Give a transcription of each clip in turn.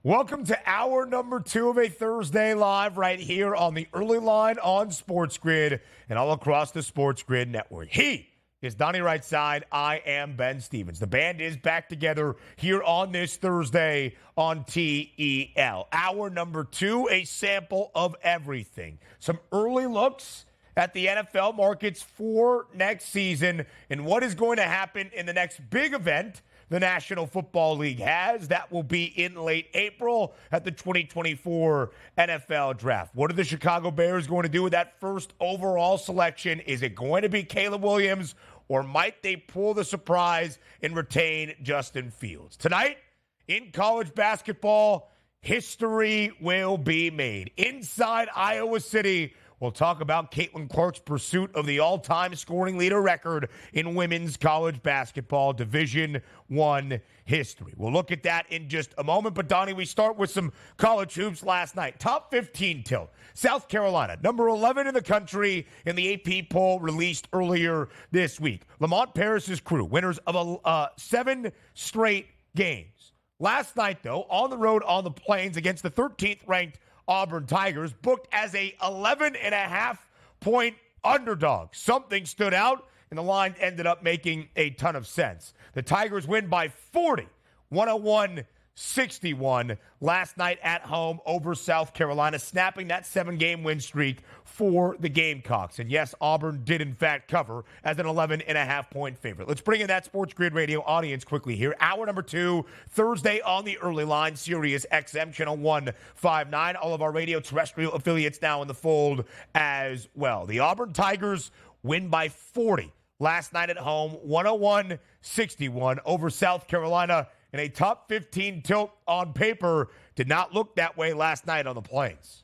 Welcome to hour number 2 of a Thursday live right here on the early line on SportsGrid and all across the SportsGrid network. He is Donnie right side. I am Ben Stevens. The band is back together here on this Thursday on TEL. Hour number 2, a sample of everything. Some early looks at the NFL markets for next season and what is going to happen in the next big event the National Football League has. That will be in late April at the 2024 NFL Draft. What are the Chicago Bears going to do with that first overall selection? Is it going to be Caleb Williams, or might they pull the surprise and retain Justin Fields? Tonight, in college basketball, history will be made. Inside Iowa City, we'll talk about Caitlin Clark's pursuit of the all-time scoring leader record in women's college basketball Division I history. We'll look at that in just a moment. But, Donnie, we start with some college hoops last night. Top 15 tilt. South Carolina, number 11 in the country in the AP poll released earlier this week. Lamont Paris's crew, winners of 7 straight games. Last night, though, on the road on the Plains against the 13th-ranked Auburn Tigers, booked as a 11.5-point underdog. Something stood out, and the line ended up making a ton of sense. The Tigers win by 40, 101-61 last night at home over South Carolina, snapping that 7-game win streak for the Gamecocks. And yes, Auburn did in fact cover as an 11.5-point favorite. Let's bring in that SportsGrid Radio audience quickly here. Hour number 2, Thursday on the early line, Sirius XM Channel 159. All of our radio terrestrial affiliates now in the fold as well. The Auburn Tigers win by 40 last night at home, 101-61 over South Carolina. And a top 15 tilt on paper did not look that way last night on the Plains.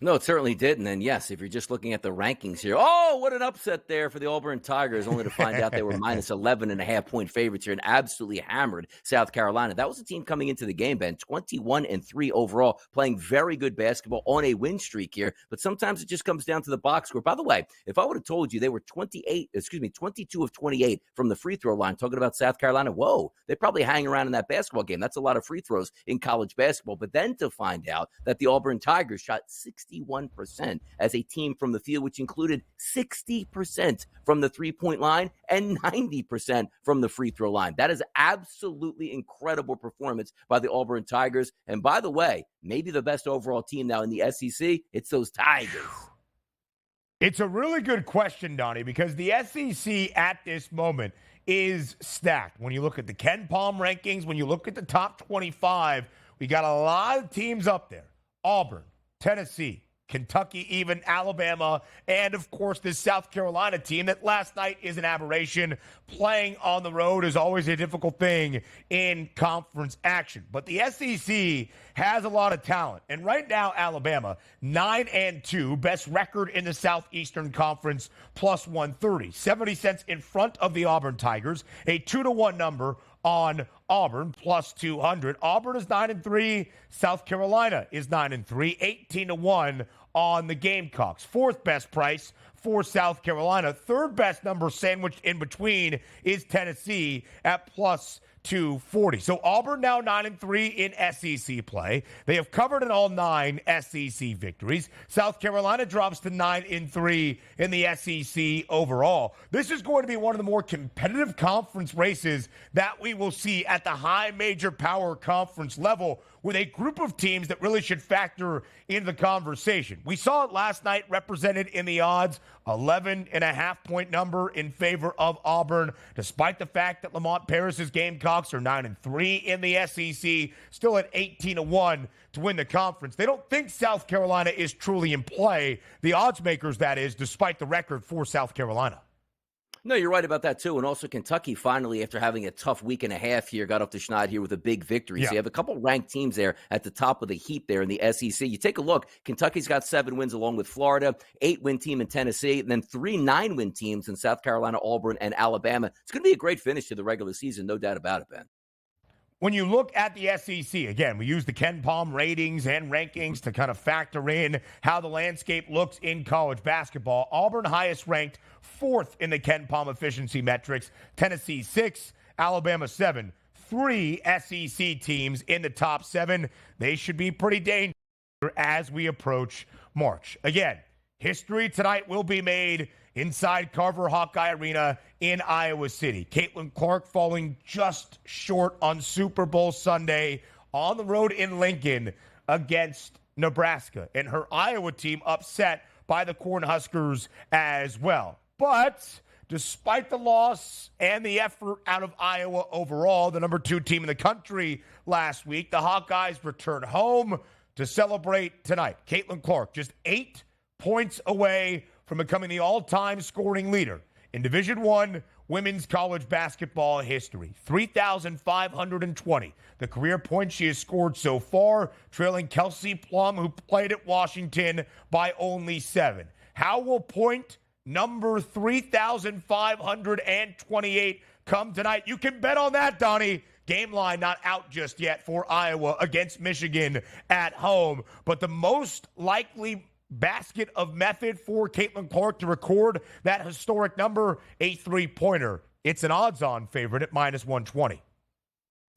No, it certainly didn't. And yes, if you're just looking at the rankings here, oh, what an upset there for the Auburn Tigers, only to find out they were minus 11.5-point favorites here and absolutely hammered South Carolina. That was a team coming into the game, Ben, 21-3 overall, playing very good basketball on a win streak here. But sometimes it just comes down to the box score. By the way, if I would have told you they were 22 of 28 from the free throw line, talking about South Carolina, whoa, they probably hang around in that basketball game. That's a lot of free throws in college basketball. But then to find out that the Auburn Tigers shot 61% as a team from the field, which included 60% from the three-point line and 90% from the free throw line. That is absolutely incredible performance by the Auburn Tigers. And by the way, maybe the best overall team now in the SEC, it's those Tigers. It's a really good question, Donnie, because the SEC at this moment is stacked. When you look at the Ken Palm rankings, when you look at the top 25, we got a lot of teams up there. Auburn, Tennessee, Kentucky, even Alabama, and, of course, this South Carolina team that last night is an aberration. Playing on the road is always a difficult thing in conference action. But the SEC has a lot of talent. And right now, Alabama, 9-2, best record in the Southeastern Conference, plus 130. 70 cents in front of the Auburn Tigers, a 2-1 number on Auburn, plus 200. Auburn is 9-3. South Carolina is 9-3, 18-1 on the Gamecocks. Fourth best price for South Carolina. Third best number sandwiched in between is Tennessee at plus 240. So Auburn now 9-3 in SEC play. They have covered in all 9 SEC victories. South Carolina drops to 9-3 in the SEC overall. This is going to be one of the more competitive conference races that we will see at the high major power conference level, with a group of teams that really should factor into the conversation. We saw it last night represented in the odds, 11.5-point number in favor of Auburn, despite the fact that Lamont Paris's Gamecocks are 9-3 in the SEC, still at 18-1 to win the conference. They don't think South Carolina is truly in play, the odds makers, that is, despite the record for South Carolina. No, you're right about that, too. And also Kentucky finally, after having a tough week and a half here, got off the schneid here with a big victory. Yeah. So you have a couple ranked teams there at the top of the heap there in the SEC. You take a look. Kentucky's got 7 wins along with Florida, 8-win team in Tennessee, and then 3 9-win teams in South Carolina, Auburn, and Alabama. It's going to be a great finish to the regular season, no doubt about it, Ben. When you look at the SEC, again, we use the Ken Palm ratings and rankings to kind of factor in how the landscape looks in college basketball. Auburn highest ranked, 4th in the Ken Palm efficiency metrics. Tennessee 6, Alabama 7. 3 SEC teams in the top 7. They should be pretty dangerous as we approach March. Again, history tonight will be made inside Carver Hawkeye Arena in Iowa City. Caitlin Clark falling just short on Super Bowl Sunday on the road in Lincoln against Nebraska. And her Iowa team upset by the Cornhuskers as well. But despite the loss and the effort out of Iowa overall, the number 2 team in the country last week, the Hawkeyes return home to celebrate tonight. Caitlin Clark just 8 points away from becoming the all-time scoring leader in Division I women's college basketball history. 3,520. The career points she has scored so far, trailing Kelsey Plum, who played at Washington, by only 7. How will point number 3,528 come tonight? You can bet on that, Donnie. Game line not out just yet for Iowa against Michigan at home. But the most likely basket of method for Caitlin Clark to record that historic number, a 3-pointer. It's an odds-on favorite at -120.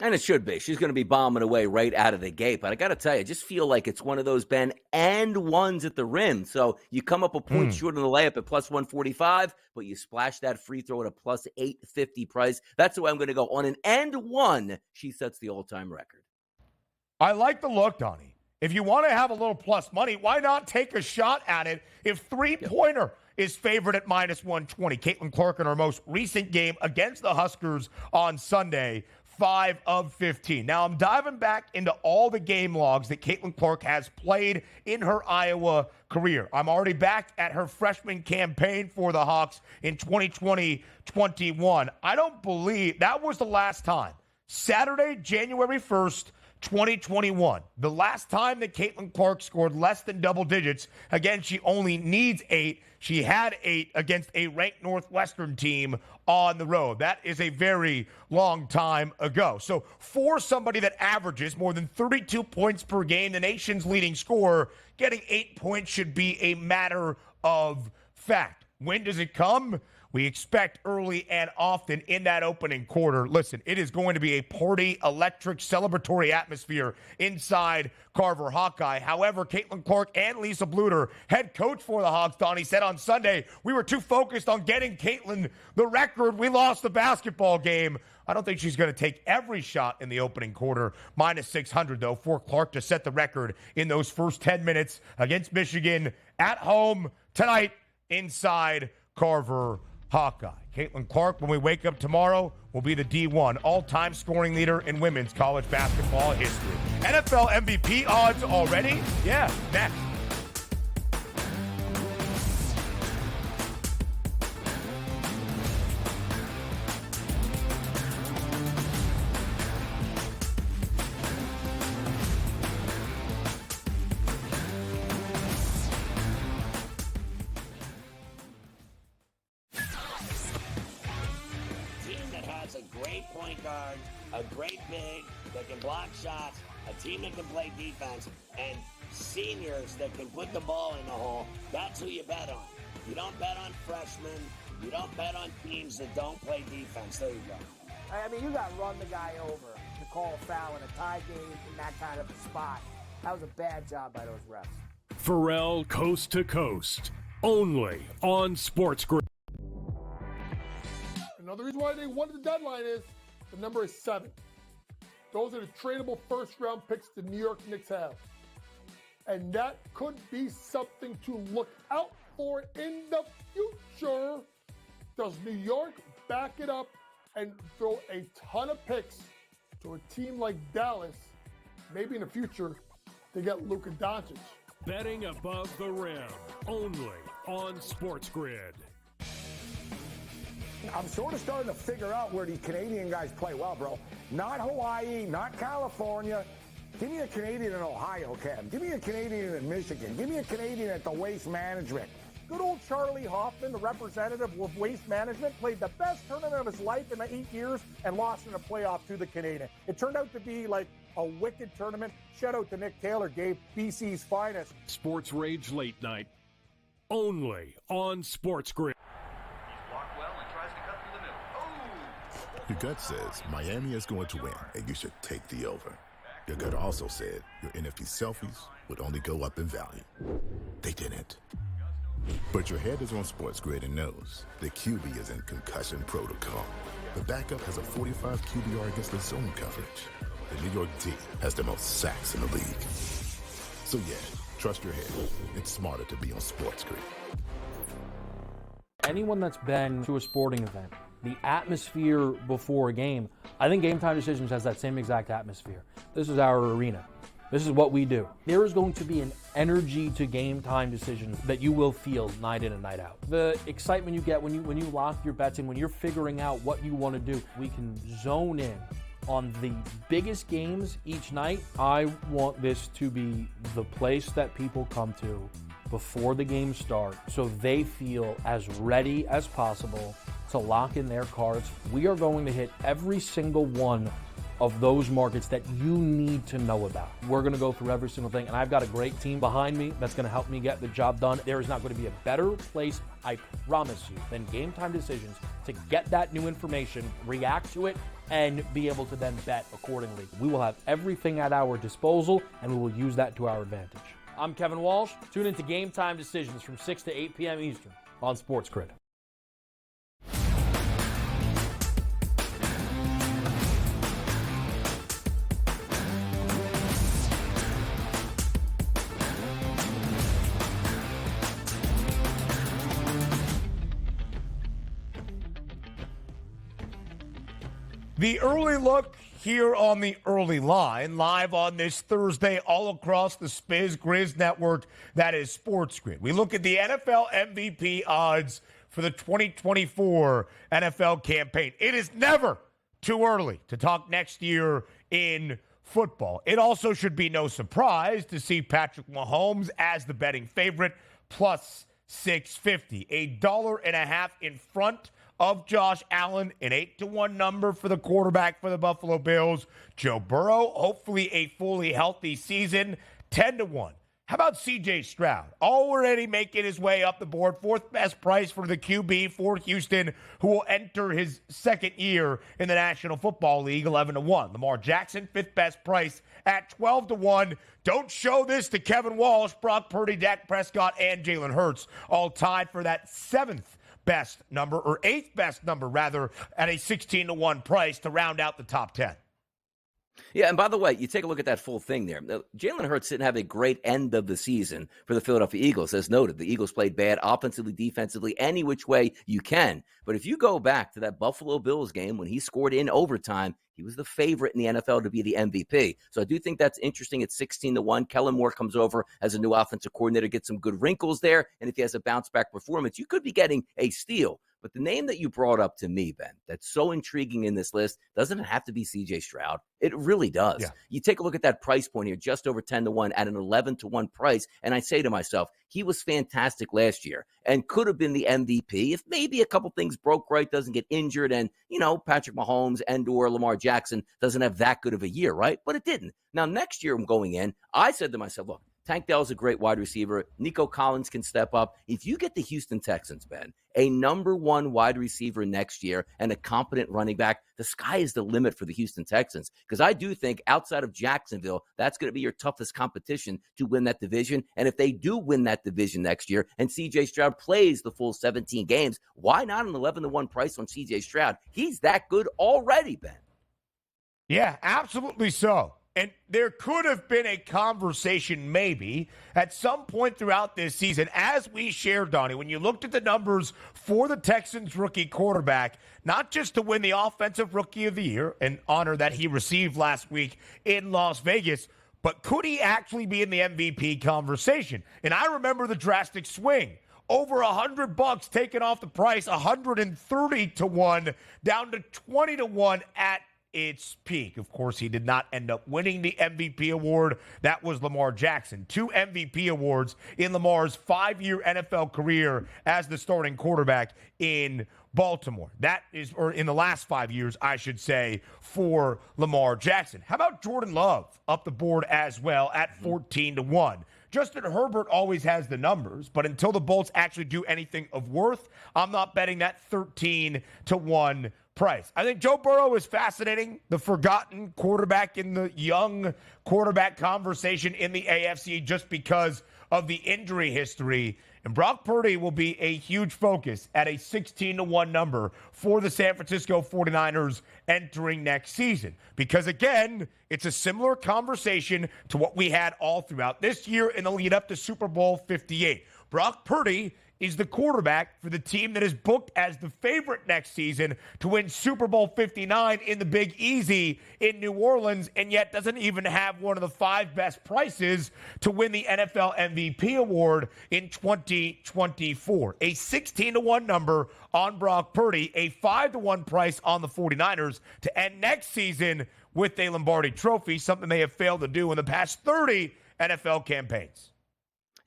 And it should be. She's going to be bombing away right out of the gate. But I got to tell you, I just feel like it's one of those Ben and ones at the rim. So you come up a point short on the layup at +145, but you splash that free throw at a +850 price. That's the way I'm going to go. On an and one, she sets the all-time record. I like the look, Donnie. If you want to have a little plus money, why not take a shot at it if 3-pointer is favored at -120? Caitlin Clark in her most recent game against the Huskers on Sunday, 5 of 15. Now, I'm diving back into all the game logs that Caitlin Clark has played in her Iowa career. I'm already back at her freshman campaign for the Hawks in 2020-21. I don't believe that was the last time. Saturday, January 1st, 2021. The last time that Caitlin Clark scored less than double digits. Again, she only needs 8. She had 8 against a ranked Northwestern team on the road. That is a very long time ago. So for somebody that averages more than 32 points per game, the nation's leading scorer, getting 8 points should be a matter of fact. When does it come? We expect early and often in that opening quarter. Listen, it is going to be a party, electric, celebratory atmosphere inside Carver Hawkeye. However, Caitlin Clark and Lisa Bluter, head coach for the Hawks, Donnie, said on Sunday, we were too focused on getting Caitlin the record. We lost the basketball game. I don't think she's going to take every shot in the opening quarter. -600, though, for Clark to set the record in those first 10 minutes against Michigan at home tonight inside Carver Hawkeye. Caitlin Clark, when we wake up tomorrow, will be the D1 all-time scoring leader in women's college basketball history. NFL MVP odds already? Yeah, next. A great big that can block shots, a team that can play defense, and seniors that can put the ball in the hole. That's who you bet on. You don't bet on freshmen. You don't bet on teams that don't play defense. There you go. I mean, you got to run the guy over to call a foul in a tie game in that kind of a spot. That was a bad job by those refs. Pharrell Coast to Coast, only on SportsGrid. Another reason why they wanted the deadline is the number is 7. Those are the tradable first-round picks the New York Knicks have. And that could be something to look out for in the future. Does New York back it up and throw a ton of picks to a team like Dallas, maybe in the future, to get Luka Doncic? Betting above the rim, only on SportsGrid. I'm sort of starting to figure out where these Canadian guys play well, bro. Not Hawaii, not California. Give me a Canadian in Ohio, Cam. Give me a Canadian in Michigan. Give me a Canadian at the Waste Management. Good old Charlie Hoffman, the representative of Waste Management, played the best tournament of his life in the 8 years and lost in a playoff to the Canadian. It turned out to be like a wicked tournament. Shout out to Nick Taylor, gave BC's finest. Sports Rage Late Night, only on SportsGrid. Your gut says Miami is going to win, and you should take the over. Your gut also said your NFT selfies would only go up in value. They didn't. But your head is on SportsGrid and knows the QB is in concussion protocol. The backup has a 45 QBR against the zone coverage. The New York D has the most sacks in the league. So yeah, trust your head. It's smarter to be on SportsGrid. Anyone that's been to a sporting event, the atmosphere before a game, I think Game Time Decisions has that same exact atmosphere. This is our arena. This is what we do. There is going to be an energy to Game Time Decisions that you will feel night in and night out. The excitement you get when you lock your bets in, when you're figuring out what you want to do, we can zone in on the biggest games each night. I want this to be the place that people come to before the games start so they feel as ready as possible to lock in their cards. We are going to hit every single one of those markets that you need to know about. We're going to go through every single thing, and I've got a great team behind me that's going to help me get the job done. There is not going to be a better place, I promise you, than Game Time Decisions to get that new information, react to it, and be able to then bet accordingly. We will have everything at our disposal, and we will use that to our advantage. I'm Kevin Walsh. Tune into Game Time Decisions from 6 to 8 p.m. Eastern on SportsGrid. The early look here on the early line, live on this Thursday all across the Spiz Grizz network, that is SportsGrid. We look at the NFL MVP odds for the 2024 NFL campaign. It is never too early to talk next year in football. It also should be no surprise to see Patrick Mahomes as the betting favorite, plus 650, $1.50 in front of Josh Allen, an 8-1 number for the quarterback for the Buffalo Bills. Joe Burrow, hopefully a fully healthy season, 10-1. How about C.J. Stroud? Already making his way up the board, fourth best price for the QB for Houston, who will enter his second year in the National Football League, 11-1. Lamar Jackson, fifth best price at 12-1. Don't show this to Kevin Walsh, Brock Purdy, Dak Prescott, and Jalen Hurts, all tied for that seventh best number, or eighth best number rather, at a 16-1 price to round out the top 10. Yeah, and by the way, you take a look at that full thing there. Jalen Hurts didn't have a great end of the season for the Philadelphia Eagles. As noted, the Eagles played bad offensively, defensively, any which way you can. But if you go back to that Buffalo Bills game when he scored in overtime, he was the favorite in the NFL to be the MVP. So I do think that's interesting at 16-1. Kellen Moore comes over as a new offensive coordinator, gets some good wrinkles there. And if he has a bounce-back performance, you could be getting a steal. But the name that you brought up to me, Ben, that's so intriguing in this list, doesn't it have to be C.J. Stroud? It really does. Yeah. You take a look at that price point here, just over 10-1 at an 11-1 price. And I say to myself, he was fantastic last year and could have been the MVP if maybe a couple things broke right, doesn't get injured, and, you know, Patrick Mahomes and or Lamar Jackson doesn't have that good of a year, right? But it didn't. Now, next year I'm going in, I said to myself, look, Tank Dell's a great wide receiver. Nico Collins can step up. If you get the Houston Texans, Ben, a number one wide receiver next year and a competent running back, the sky is the limit for the Houston Texans. Because I do think outside of Jacksonville, that's going to be your toughest competition to win that division. And if they do win that division next year and C.J. Stroud plays the full 17 games, why not an 11-1 price on C.J. Stroud? He's that good already, Ben. Yeah, absolutely so. And there could have been a conversation maybe at some point throughout this season, as we shared, Donnie, when you looked at the numbers for the Texans rookie quarterback, not just to win the Offensive Rookie of the Year, an honor that he received last week in Las Vegas, but could he actually be in the MVP conversation? And I remember the drastic swing. Over $100 taken off the price, 130-1, down to 20-1 at its peak. Of course, he did not end up winning the MVP award. That was Lamar Jackson. 2 MVP awards in Lamar's 5-year NFL career as the starting quarterback in Baltimore. That is, or in the last 5 years, I should say, for Lamar Jackson. How about Jordan Love up the board as well at 14-1? Justin Herbert always has the numbers, but until the Bolts actually do anything of worth, I'm not betting that 13-1 price. I think Joe Burrow is fascinating, the forgotten quarterback in the young quarterback conversation in the AFC just because of the injury history. And Brock Purdy will be a huge focus at a 16-1 number for the San Francisco 49ers entering next season. Because, again, it's a similar conversation to what we had all throughout this year in the lead up to Super Bowl 58. Brock Purdy is the quarterback for the team that is booked as the favorite next season to win Super Bowl 59 in the Big Easy in New Orleans, and yet doesn't even have one of the 5 best prices to win the NFL MVP award in 2024. A 16-1 number on Brock Purdy, a 5-1 price on the 49ers to end next season with a Lombardi trophy, something they have failed to do in the past 30 NFL campaigns.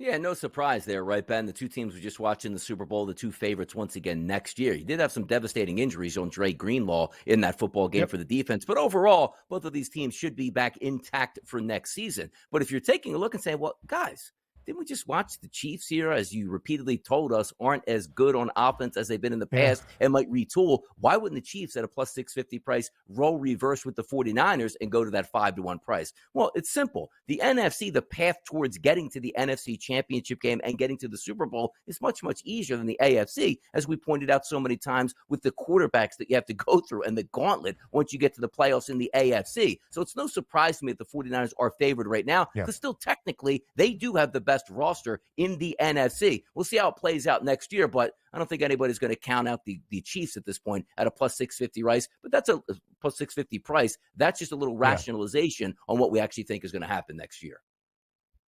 Yeah, no surprise there, right, Ben? The two teams we just watched in the Super Bowl, the two favorites once again next year. You did have some devastating injuries on Dre Greenlaw in that football game for the defense. But overall, both of these teams should be back intact for next season. But if you're taking a look and saying, well, guys, didn't we just watch the Chiefs here, as you repeatedly told us, aren't as good on offense as they've been in the past and might retool? Why wouldn't the Chiefs at a plus 650 price roll reverse with the 49ers and go to that 5-1 price? Well, it's simple. The NFC, the path towards getting to the NFC Championship game and getting to the Super Bowl is much, much easier than the AFC, as we pointed out so many times with the quarterbacks that you have to go through and the gauntlet once you get to the playoffs in the AFC. So it's no surprise to me that the 49ers are favored right now, because still technically they do have the best roster in the NFC. We'll see how it plays out next year, but I don't think anybody's going to count out the Chiefs at this point at a plus 650 price, but that's a plus 650 price. That's just a little rationalization on what we actually think is going to happen next year.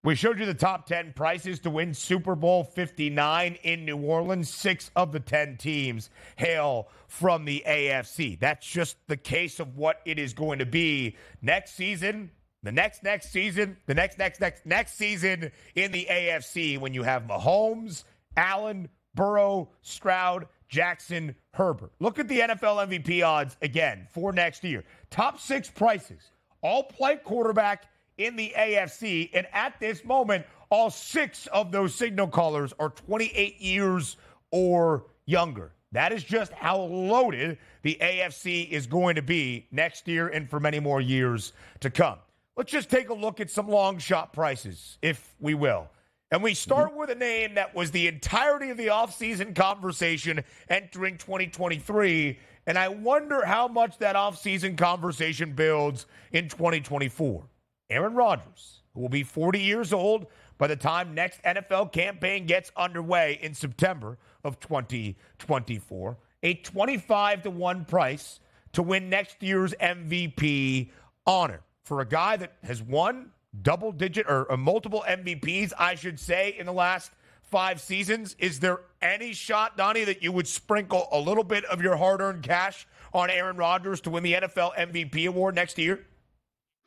We showed you the top 10 prices to win Super Bowl 59 in New Orleans. 6 of the 10 teams hail from the AFC. That's just the case of what it is going to be next season. The next season, the next season in the AFC, when you have Mahomes, Allen, Burrow, Stroud, Jackson, Herbert. Look at the NFL MVP odds again for next year. Top 6 prices, all play quarterback in the AFC, and at this moment, all 6 of those signal callers are 28 years or younger. That is just how loaded the AFC is going to be next year and for many more years to come. Let's just take a look at some long shot prices, if we will. And we start with a name that was the entirety of the offseason conversation entering 2023. And I wonder how much that offseason conversation builds in 2024. Aaron Rodgers, who will be 40 years old by the time next NFL campaign gets underway in September of 2024. A 25-1 price to win next year's MVP honor. For a guy that has won double-digit or multiple MVPs, I should say, in the last 5 seasons, is there any shot, Donnie, that you would sprinkle a little bit of your hard-earned cash on Aaron Rodgers to win the NFL MVP award next year?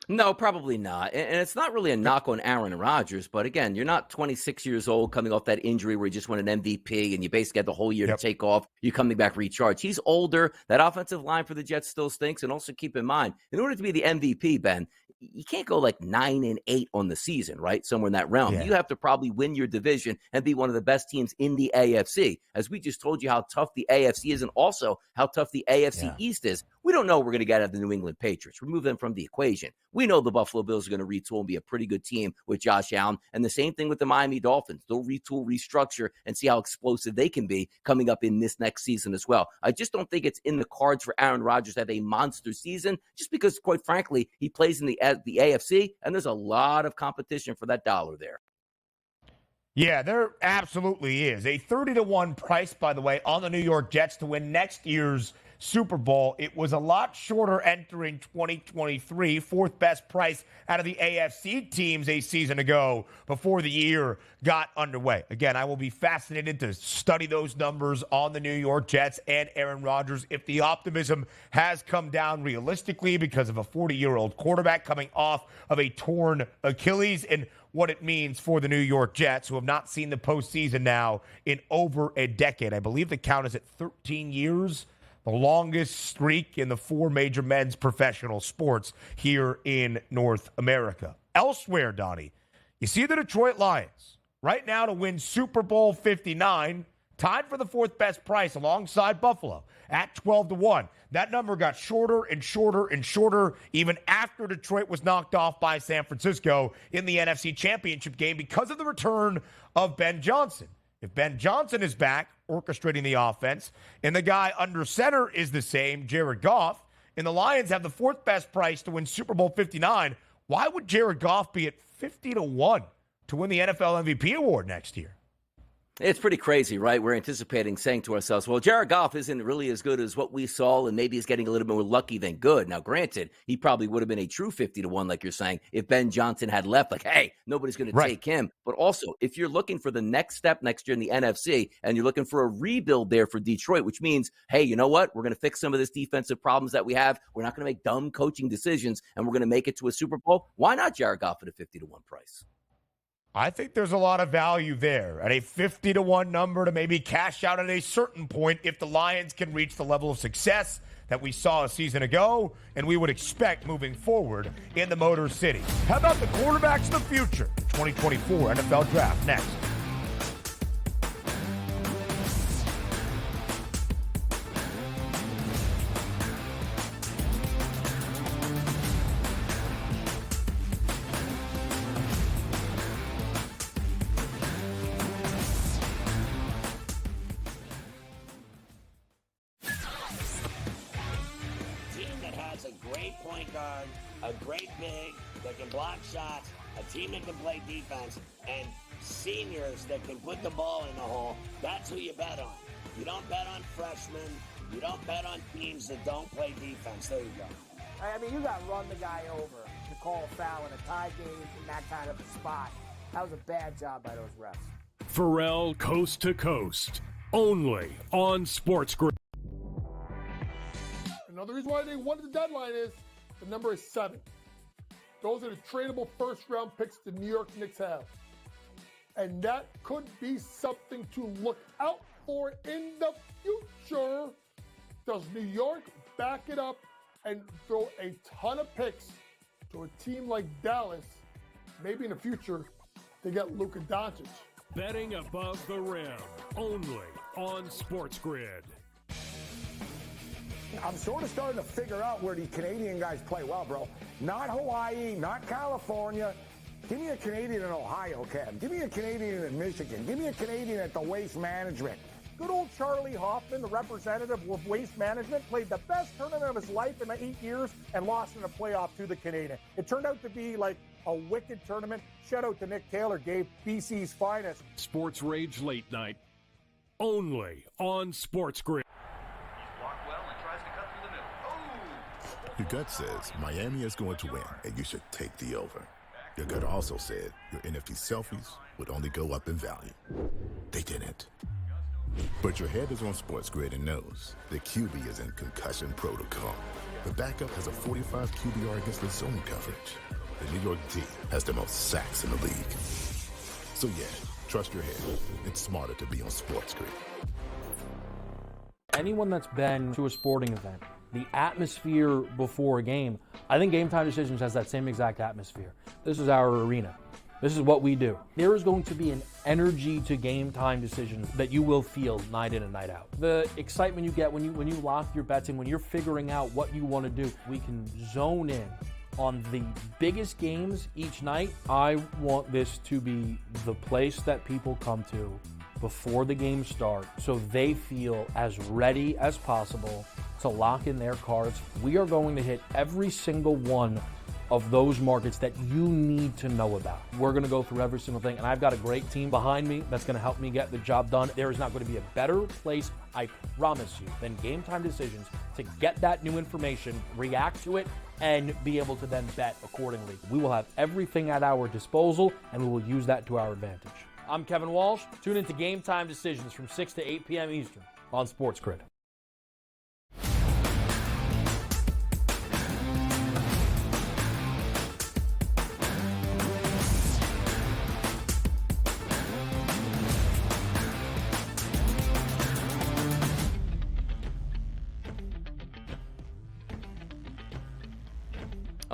No, probably not. And it's not really a knock on Aaron Rodgers, but again, you're not 26 years old coming off that injury where you just won an MVP and you basically had the whole year to take off. You're coming back recharged. He's older. That offensive line for the Jets still stinks. And also keep in mind, in order to be the MVP, Ben, you can't go like 9-8 on the season, right? Somewhere in that realm. You have to probably win your division and be one of the best teams in the AFC. As we just told you how tough the AFC is and also how tough the AFC East is. We don't know what we're going to get out of the New England Patriots. Remove them from the equation. We know the Buffalo Bills are going to retool and be a pretty good team with Josh Allen. And the same thing with the Miami Dolphins. They'll retool, restructure, and see how explosive they can be coming up in this next season as well. I just don't think it's in the cards for Aaron Rodgers to have a monster season, just because, quite frankly, he plays in the AFC, and there's a lot of competition for that dollar there. Yeah, there absolutely is. A 30-1 price, by the way, on the New York Jets to win next year's Super Bowl. It was a lot shorter entering 2023, 4th best price out of the AFC teams a season ago before the year got underway. Again, I will be fascinated to study those numbers on the New York Jets and Aaron Rodgers if the optimism has come down realistically because of a 40-year-old quarterback coming off of a torn Achilles, and what it means for the New York Jets, who have not seen the postseason now in over a decade. I believe the count is at 13 years, the longest streak in the 4 major men's professional sports here in North America. Elsewhere, Donnie, you see the Detroit Lions right now to win Super Bowl 59 tied for the fourth best price alongside Buffalo at 12-1. That number got shorter and shorter and shorter even after Detroit was knocked off by San Francisco in the NFC Championship game because of the return of Ben Johnson. If Ben Johnson is back orchestrating the offense and the guy under center is the same, Jared Goff, and the Lions have the fourth best price to win Super Bowl 59, why would Jared Goff be at 50-1 to win the NFL MVP award next year? It's pretty crazy, right? We're anticipating saying to ourselves, well, Jared Goff isn't really as good as what we saw, and maybe he's getting a little bit more lucky than good. Now, granted, he probably would have been a true 50-1, like you're saying, if Ben Johnson had left. Like, hey, nobody's going to take him. But also, if you're looking for the next step next year in the NFC, and you're looking for a rebuild there for Detroit, which means, hey, you know what? We're going to fix some of this defensive problems that we have. We're not going to make dumb coaching decisions, and we're going to make it to a Super Bowl. Why not Jared Goff at a 50-1 price? I think there's a lot of value there at a 50-1 number to maybe cash out at a certain point if the Lions can reach the level of success that we saw a season ago and we would expect moving forward in the Motor City. How about the quarterbacks of the future? 2024 NFL Draft next. A great big that can block shots, a team that can play defense, and seniors that can put the ball in the hole. That's who you bet on. You don't bet on freshmen. You don't bet on teams that don't play defense. There you go. I mean, you got to run the guy over to call a foul in a tie game in that kind of a spot. That was a bad job by those refs. Pharrell Coast to Coast, only on SportsGrid. Another reason why they wanted the deadline is the number is 7. Those are the tradable first-round picks the New York Knicks have. And that could be something to look out for in the future. Does New York back it up and throw a ton of picks to a team like Dallas? Maybe in the future, they get Luka Doncic. Betting above the rim, only on SportsGrid. I'm sort of starting to figure out where the Canadian guys play well, bro. Not Hawaii, not California. Give me a Canadian in Ohio, Cam. Give me a Canadian in Michigan. Give me a Canadian at the Waste Management. Good old Charlie Hoffman, the representative of Waste Management, played the best tournament of his life in the 8 years and lost in a playoff to the Canadian. It turned out to be like a wicked tournament. Shout out to Nick Taylor, gave BC's finest. Sports Rage Late Night, only on SportsGrid. Your gut says Miami is going to win, and you should take the over. Your gut also said your NFT selfies would only go up in value. They didn't. But your head is on SportsGrid and knows the QB is in concussion protocol. The backup has a 45 QBR against the zone coverage. The New York D has the most sacks in the league. So yeah, trust your head. It's smarter to be on SportsGrid. Anyone that's been to a sporting event, the atmosphere before a game, I think Game Time Decisions has that same exact atmosphere. This is our arena. This is what we do. There is going to be an energy to Game Time Decisions that you will feel night in and night out. The excitement you get when you lock your bets in, when you're figuring out what you want to do, we can zone in on the biggest games each night. I want this to be the place that people come to before the games start so they feel as ready as possible to lock in their cards. We are going to hit every single one of those markets that you need to know about. We're going to go through every single thing, and I've got a great team behind me that's going to help me get the job done. There is not going to be a better place, I promise you, than Game Time Decisions to get that new information, react to it, and be able to then bet accordingly. We will have everything at our disposal, and we will use that to our advantage. I'm Kevin Walsh. Tune into Game Time Decisions from 6 to 8 p.m. Eastern on SportsGrid.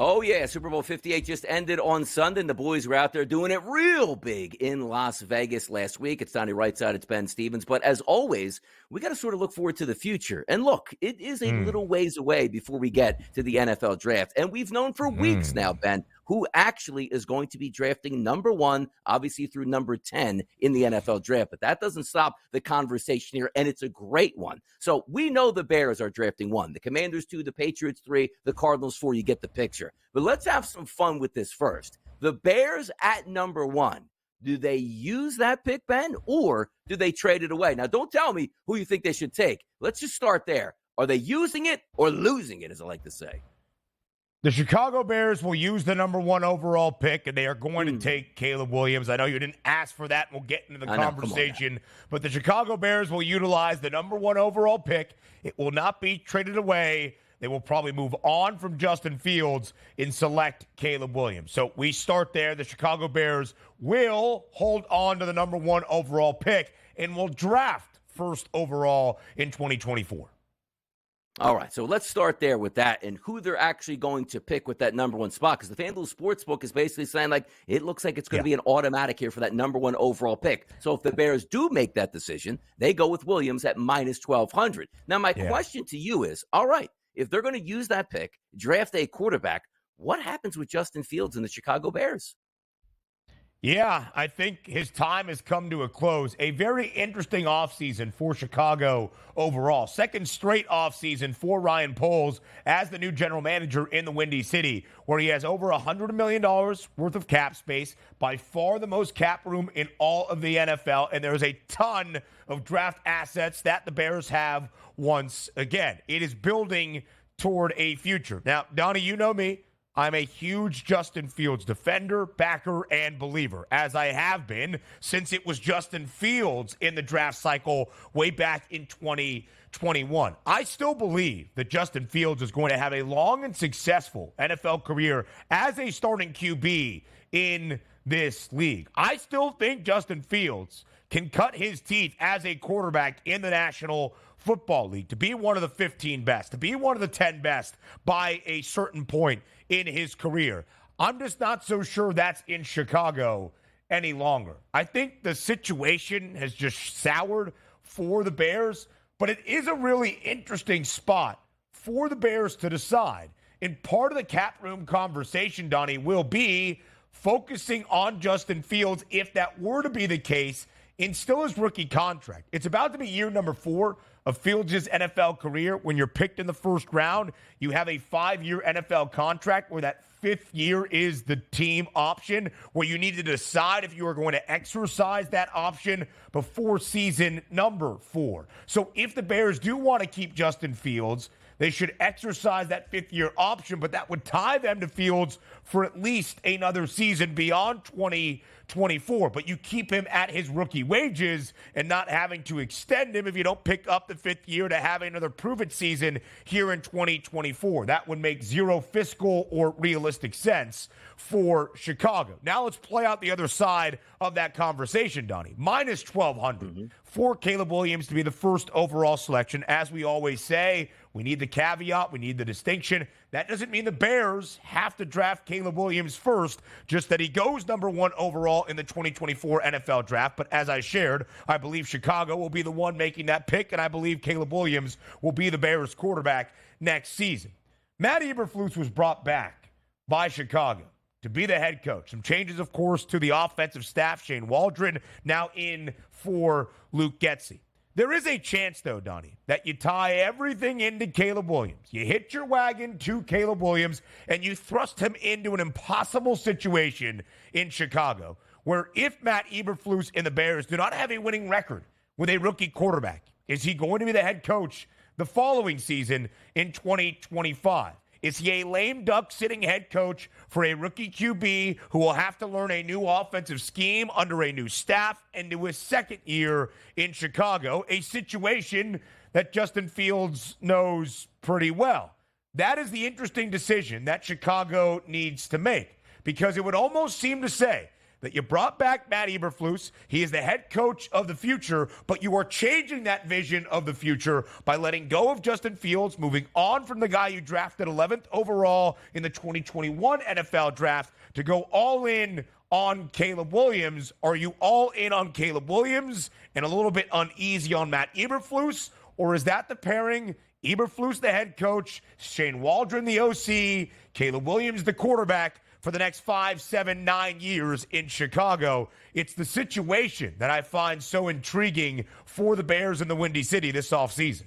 Oh, yeah. Super Bowl 58 just ended on Sunday, and the boys were out there doing it real big in Las Vegas last week. It's Donnie Rightside, it's Ben Stevens. But as always, we got to sort of look forward to the future. And look, it is a little ways away before we get to the NFL draft. And we've known for weeks now, Ben, who actually is going to be drafting number 1, obviously through number 10 in the NFL draft. But that doesn't stop the conversation here, and it's a great one. So we know the Bears are drafting 1, the Commanders 2, the Patriots 3, the Cardinals 4. You get the picture. But let's have some fun with this first. The Bears at number 1. Do they use that pick, Ben, or do they trade it away? Now, don't tell me who you think they should take. Let's just start there. Are they using it or losing it, as I like to say? The Chicago Bears will use the number 1 overall pick, and they are going to take Caleb Williams. I know you didn't ask for that, and we'll get into the conversation. But the Chicago Bears will utilize the number 1 overall pick. It will not be traded away. They will probably move on from Justin Fields and select Caleb Williams. So we start there. The Chicago Bears will hold on to the number 1 overall pick and will draft first overall in 2024. All right, so let's start there with that and who they're actually going to pick with that number 1 spot, because the FanDuel Sportsbook is basically saying, like, it looks like it's going to be an automatic here for that number 1 overall pick. So if the Bears do make that decision, they go with Williams at minus 1,200. Now, my question to you is, all right, if they're going to use that pick, draft a quarterback, what happens with Justin Fields and the Chicago Bears? Yeah, I think his time has come to a close. A very interesting offseason for Chicago overall. Second straight offseason for Ryan Poles as the new general manager in the Windy City, where he has over $100 million worth of cap space, by far the most cap room in all of the NFL, and there's a ton of draft assets that the Bears have once again. It is building toward a future. Now, Donnie, you know me. I'm a huge Justin Fields defender, backer, and believer, as I have been since it was Justin Fields in the draft cycle way back in 2021. I still believe that Justin Fields is going to have a long and successful NFL career as a starting QB in this league. I still think Justin Fields can cut his teeth as a quarterback in the National Football League, to be one of the 15 best, to be one of the 10 best by a certain point in his career. I'm just not so sure that's in Chicago any longer. I think the situation has just soured for the Bears, but it is a really interesting spot for the Bears to decide. And part of the cap room conversation, Donnie, will be focusing on Justin Fields, if that were to be the case, in still his rookie contract. It's about to be year number 4 of Fields' NFL career. When you're picked in the first round, you have a 5-year NFL contract where that 5th year is the team option, where you need to decide if you are going to exercise that option before season number 4. So if the Bears do want to keep Justin Fields, they should exercise that 5th-year option, but that would tie them to Fields for at least another season beyond 2024. But you keep him at his rookie wages and not having to extend him if you don't pick up the 5th year to have another prove-it season here in 2024. That would make zero fiscal or realistic sense for Chicago. Now let's play out the other side of that conversation, Donnie. Minus 1,200 for Caleb Williams to be the first overall selection. As we always say, we need the caveat, we need the distinction. That doesn't mean the Bears have to draft Caleb Williams first, just that he goes number 1 overall in the 2024 NFL draft. But as I shared, I believe Chicago will be the one making that pick, and I believe Caleb Williams will be the Bears quarterback next season. Matt Eberflus was brought back by Chicago to be the head coach. Some changes, of course, to the offensive staff. Shane Waldron now in for Luke Getsy. There is a chance, though, Donnie, that you tie everything into Caleb Williams. You hit your wagon to Caleb Williams, and you thrust him into an impossible situation in Chicago, where if Matt Eberflus and the Bears do not have a winning record with a rookie quarterback, is he going to be the head coach the following season in 2025? Is he a lame duck sitting head coach for a rookie QB who will have to learn a new offensive scheme under a new staff into his second year in Chicago, a situation that Justin Fields knows pretty well? That is the interesting decision that Chicago needs to make, because it would almost seem to say that you brought back Matt Eberflus. He is the head coach of the future, but you are changing that vision of the future by letting go of Justin Fields, moving on from the guy you drafted 11th overall in the 2021 NFL draft to go all in on Caleb Williams. Are you all in on Caleb Williams and a little bit uneasy on Matt Eberflus? Or is that the pairing? Eberflus, the head coach, Shane Waldron, the OC, Caleb Williams, the quarterback for the next 5, 7, 9 years in Chicago. It's the situation that I find so intriguing for the Bears in the Windy City this offseason.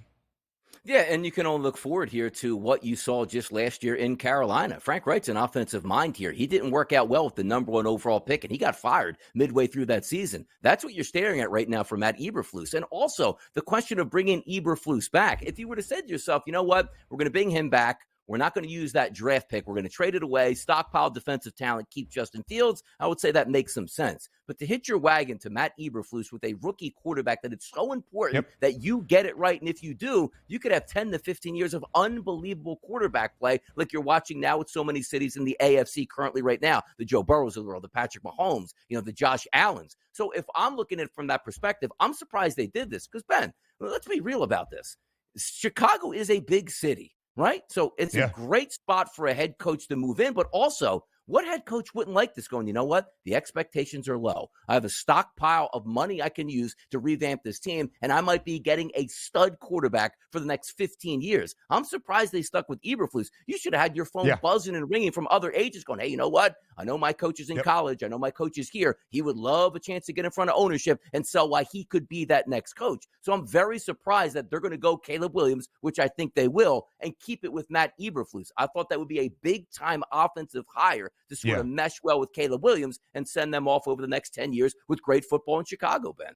Yeah, and you can only look forward here to what you saw just last year in Carolina. Frank Wright's an offensive mind here. He didn't work out well with the number 1 overall pick, and he got fired midway through that season. That's what you're staring at right now for Matt Eberflus. And also the question of bringing Eberflus back. If you would have said to yourself, you know what, we're going to bring him back. We're not going to use that draft pick. We're going to trade it away, stockpile defensive talent, keep Justin Fields. I would say that makes some sense. But to hitch your wagon to Matt Eberflus with a rookie quarterback, that it's so important that you get it right. And if you do, you could have 10 to 15 years of unbelievable quarterback play like you're watching now with so many cities in the AFC currently right now. The Joe Burrows of the world, the Patrick Mahomes, the Josh Allens. So if I'm looking at it from that perspective, I'm surprised they did this because, Ben, let's be real about this. Chicago is a big city. Right? So it's a great spot for a head coach to move in, but also what head coach wouldn't like this going, you know what? The expectations are low. I have a stockpile of money I can use to revamp this team, and I might be getting a stud quarterback for the next 15 years. I'm surprised they stuck with Eberflus. You should have had your phone buzzing and ringing from other agents going, hey, you know what? I know my coach is in college. I know my coach is here. He would love a chance to get in front of ownership and sell why he could be that next coach. So I'm very surprised that they're going to go Caleb Williams, which I think they will, and keep it with Matt Eberflus. I thought that would be a big-time offensive hire to sort of mesh well with Caleb Williams and send them off over the next 10 years with great football in Chicago, Ben.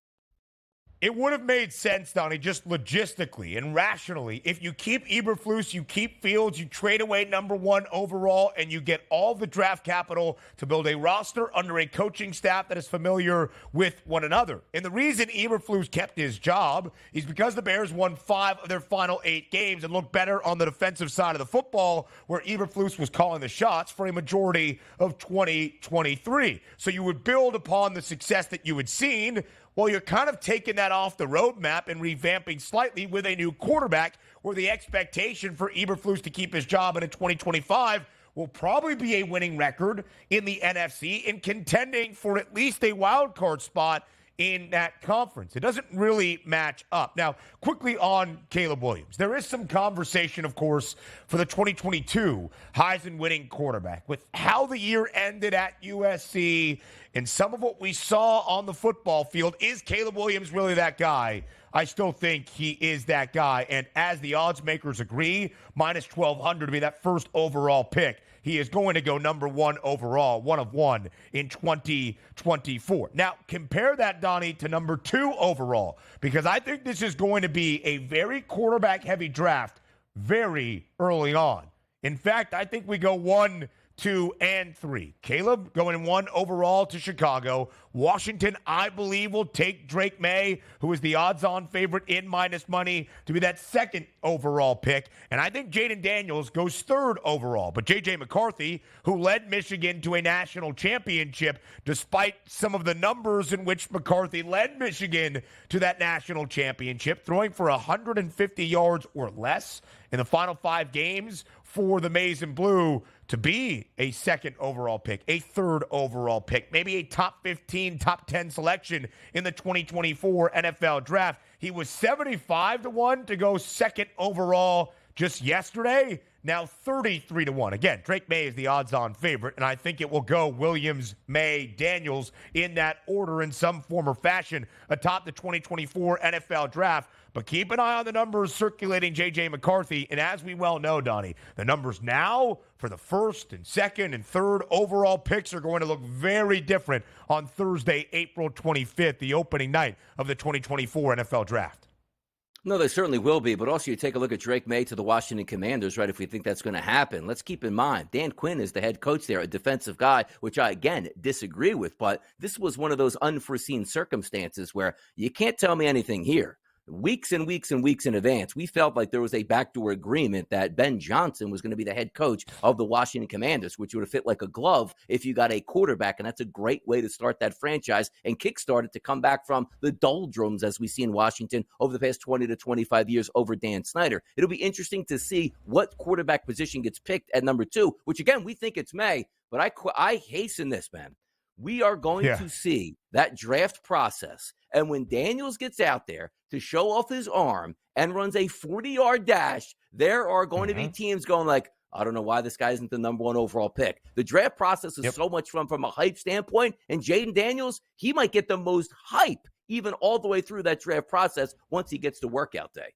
It would have made sense, Donnie, just logistically and rationally. If you keep Eberflus, you keep Fields, you trade away number 1 overall, and you get all the draft capital to build a roster under a coaching staff that is familiar with one another. And the reason Eberflus kept his job is because the Bears won 5 of their final 8 games and looked better on the defensive side of the football, where Eberflus was calling the shots for a majority of 2023. So you would build upon the success that you had seen. Well, you're kind of taking that off the roadmap and revamping slightly with a new quarterback, where the expectation for Eberflus to keep his job in 2025 will probably be a winning record in the NFC and contending for at least a wild card spot in that conference. It doesn't really match up. Now, quickly on Caleb Williams. There is some conversation, of course, for the 2022 Heisman-winning quarterback. With how the year ended at USC and some of what we saw on the football field, is Caleb Williams really that guy? I still think he is that guy. And as the odds makers agree, minus 1,200 to be that first overall pick, he is going to go number 1 overall, 1 of 1 in 2024. Now, compare that, Donnie, to number 2 overall, because I think this is going to be a very quarterback-heavy draft very early on. In fact, I think we go 1, 2, and 3. Caleb going 1 overall to Chicago. Washington, I believe, will take Drake May, who is the odds-on favorite in minus money, to be that 2nd overall pick. And I think Jaden Daniels goes 3rd overall. But J.J. McCarthy, who led Michigan to a national championship, despite some of the numbers in which McCarthy led Michigan to that national championship, throwing for 150 yards or less in the final 5 games for the Maize and Blue, to be a 2nd overall pick, a 3rd overall pick, maybe a top 15, top 10 selection in the 2024 NFL draft. He was 75-1 to go 2nd overall just yesterday. Now 33-1. Again, Drake May is the odds-on favorite, and I think it will go Williams, May, Daniels in that order in some form or fashion atop the 2024 NFL draft. But keep an eye on the numbers circulating J.J. McCarthy. And as we well know, Donnie, the numbers now for the 1st and 2nd and 3rd overall picks are going to look very different on Thursday, April 25th, the opening night of the 2024 NFL draft. No, they certainly will be, but also you take a look at Drake May to the Washington Commanders, right, if we think that's going to happen. Let's keep in mind, Dan Quinn is the head coach there, a defensive guy, which I, again, disagree with, but this was one of those unforeseen circumstances where you can't tell me anything here. weeks and weeks and weeks in advance, we felt like there was a backdoor agreement that Ben Johnson was going to be the head coach of the Washington Commanders, which would have fit like a glove if you got a quarterback. And that's a great way to start that franchise and kickstart it to come back from the doldrums as we see in Washington over the past 20 to 25 years over Dan Snyder. It'll be interesting to see what quarterback position gets picked at number 2, which again, we think it's May, but I hasten this, man. We are going to see that draft process. And when Daniels gets out there to show off his arm and runs a 40-yard dash, there are going to be teams going like, I don't know why this guy isn't the number 1 overall pick. The draft process is so much fun from a hype standpoint. And Jaden Daniels, he might get the most hype even all the way through that draft process once he gets to workout day.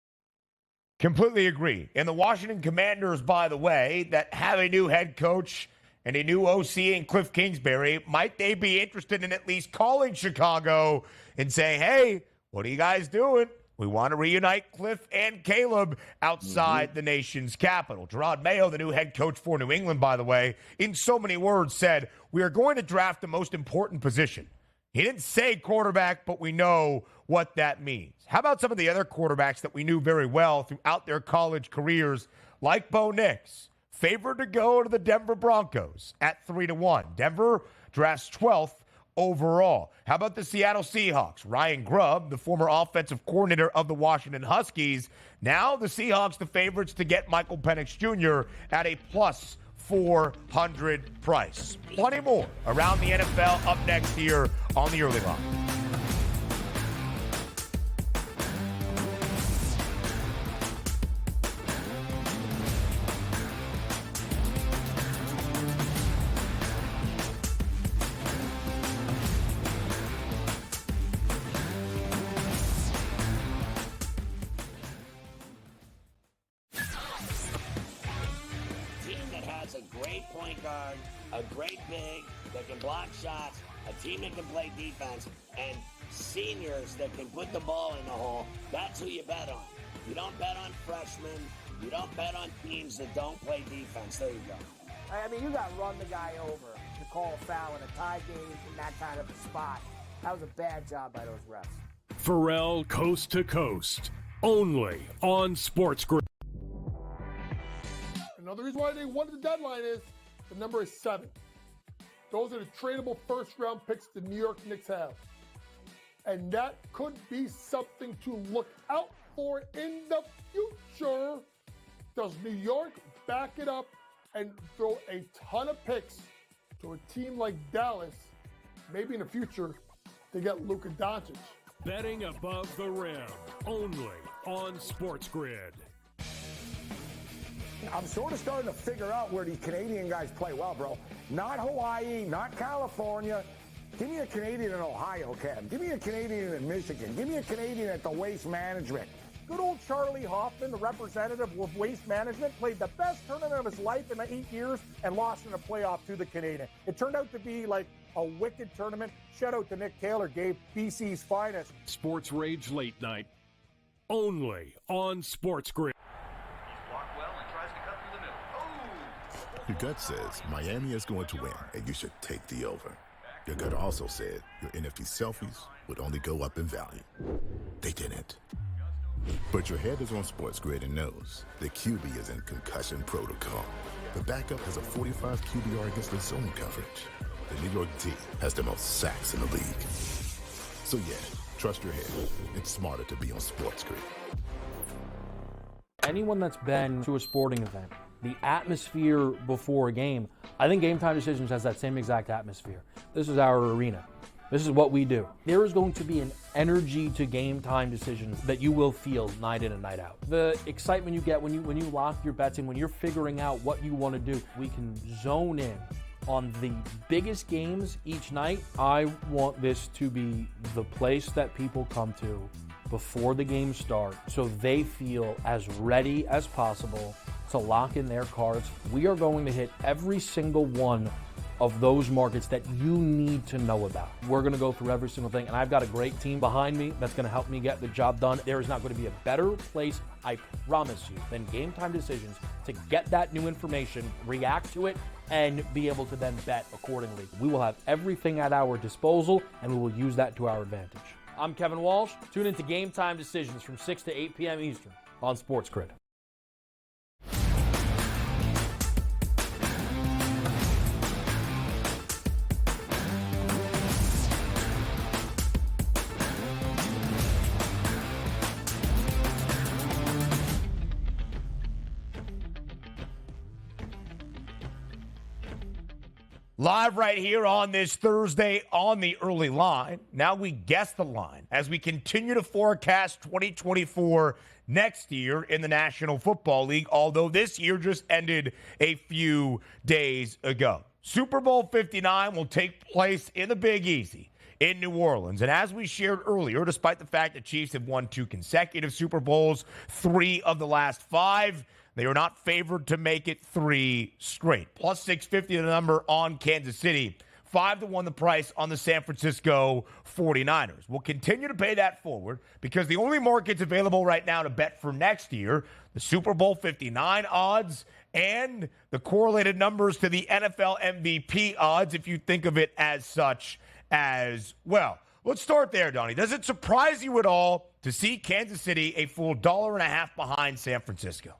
Completely agree. And the Washington Commanders, by the way, that have a new head coach and a new OC in Cliff Kingsbury, might they be interested in at least calling Chicago and saying, hey, what are you guys doing? We want to reunite Cliff and Caleb outside the nation's capital. Gerard Mayo, the new head coach for New England, by the way, in so many words said, we are going to draft the most important position. He didn't say quarterback, but we know what that means. How about some of the other quarterbacks that we knew very well throughout their college careers, like Bo Nix? Favored to go to the Denver Broncos at 3-1. Denver drafts 12th overall. How about the Seattle Seahawks? Ryan Grubb, the former offensive coordinator of the Washington Huskies. Now the Seahawks, the favorites to get Michael Penix Jr. at a plus 400 price. Plenty more around the NFL up next here on the Early Line. A great big that can block shots, a team that can play defense, and seniors that can put the ball in the hole. That's who you bet on. You don't bet on freshmen. You don't bet on teams that don't play defense. There you go. I mean, you got to run the guy over to call a foul in a tie game in that kind of a spot. That was a bad job by those refs. Pharrell Coast to Coast, only on SportsGrid. Another reason why they wanted the deadline is the number is 7. Those are the tradable first-round picks the New York Knicks have. And that could be something to look out for in the future. Does New York back it up and throw a ton of picks to a team like Dallas? Maybe in the future, they get Luka Doncic. Betting above the rim, only on SportsGrid. I'm sort of starting to figure out where these Canadian guys play well, bro. Not Hawaii, not California. Give me a Canadian in Ohio, Cam. Give me a Canadian in Michigan. Give me a Canadian at the Waste Management. Good old Charlie Hoffman, the representative of Waste Management, played the best tournament of his life in 8 years and lost in a playoff to the Canadian. It turned out to be like a wicked tournament. Shout out to Nick Taylor, gave BC's finest. Sports Rage Late Night, only on SportsGrid. Your gut says Miami is going to win, and you should take the over. Your gut also said your NFT selfies would only go up in value. They didn't. But your head is on SportsGrid and knows the QB is in concussion protocol. The backup has a 45 QBR against the zone coverage. The New York D has the most sacks in the league. So yeah, trust your head. It's smarter to be on SportsGrid. Anyone that's been to a sporting event, the atmosphere before a game, I think Game Time Decisions has that same exact atmosphere. This is our arena. This is what we do. There is going to be an energy to Game Time Decisions that you will feel night in and night out. The excitement you get when you lock your bets in, when you're figuring out what you want to do, we can zone in on the biggest games each night. I want this to be the place that people come to before the games start so they feel as ready as possible to lock in their cards. We are going to hit every single one of those markets that you need to know about. We're going to go through every single thing, and I've got a great team behind me that's going to help me get the job done. There is not going to be a better place, I promise you, than Game Time Decisions to get that new information, react to it, and be able to then bet accordingly. We will have everything at our disposal, and we will use that to our advantage. I'm Kevin Walsh. Tune into Game Time Decisions from 6 to 8 p.m. Eastern on SportsGrid. Live right here on this Thursday on the early line. Now we guess the line as we continue to forecast 2024 next year in the National Football League, although this year just ended a few days ago. Super Bowl 59 will take place in the Big Easy in New Orleans. And as we shared earlier, despite the fact that Chiefs have won 2 consecutive Super Bowls, 3 of the last 5, they are not favored to make it 3 straight. Plus 650 the number on Kansas City. 5-1 the price on the San Francisco 49ers. We'll continue to pay that forward because the only markets available right now to bet for next year, the Super Bowl 59 odds and the correlated numbers to the NFL MVP odds, if you think of it as such as well. Let's start there, Donnie. Does it surprise you at all to see Kansas City a full $1.50 behind San Francisco?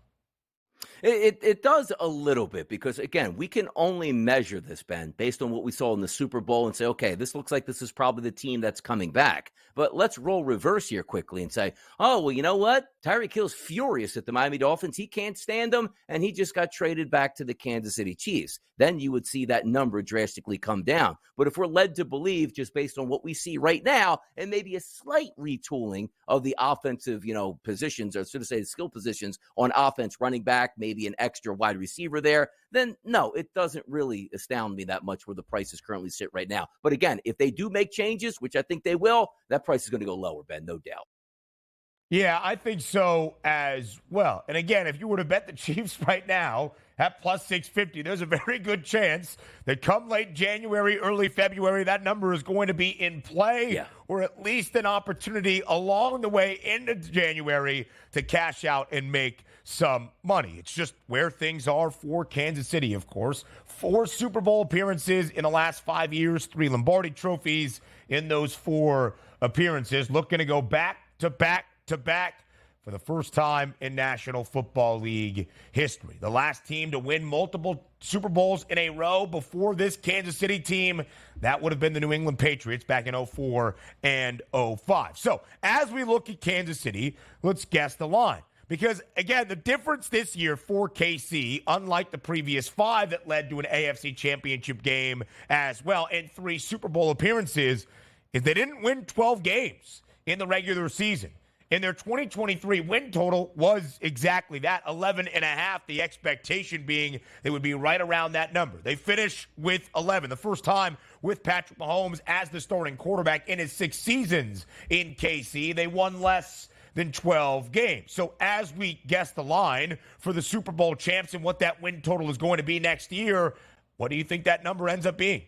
It does a little bit because, again, we can only measure this, Ben, based on what we saw in the Super Bowl and say, okay, this looks like this is probably the team that's coming back. But let's roll reverse here quickly and say, oh, well, you know what? Tyreek Hill's furious at the Miami Dolphins. He can't stand them, and he just got traded back to the Kansas City Chiefs. Then you would see that number drastically come down. But if we're led to believe, just based on what we see right now, and maybe a slight retooling of the offensive, positions, or should I say skill positions on offense, running back, maybe an extra wide receiver there, then no, it doesn't really astound me that much where the prices currently sit right now. But again, if they do make changes, which I think they will, that price is going to go lower, Ben, no doubt. Yeah, I think so as well. And again, if you were to bet the Chiefs right now at plus 650, there's a very good chance that come late January, early February, that number is going to be in play, or at least an opportunity along the way into January to cash out and make some money. It's just where things are for Kansas City, of course. 4 Super Bowl appearances in the last 5 years, 3 Lombardi trophies in those 4 appearances. Looking to go back to back for the first time in National Football League history. The last team to win multiple Super Bowls in a row before this Kansas City team, that would have been the New England Patriots back in 04 and 05. So as we look at Kansas City, let's guess the line. Because, again, the difference this year for KC, unlike the previous 5 that led to an AFC championship game as well and 3 Super Bowl appearances, is they didn't win 12 games in the regular season. And their 2023 win total was exactly that, 11.5, the expectation being they would be right around that number. They finished with 11, the first time with Patrick Mahomes as the starting quarterback in his 6 seasons in KC. They won less than 12 games. So as we guess the line for the Super Bowl champs and what that win total is going to be next year, what do you think that number ends up being?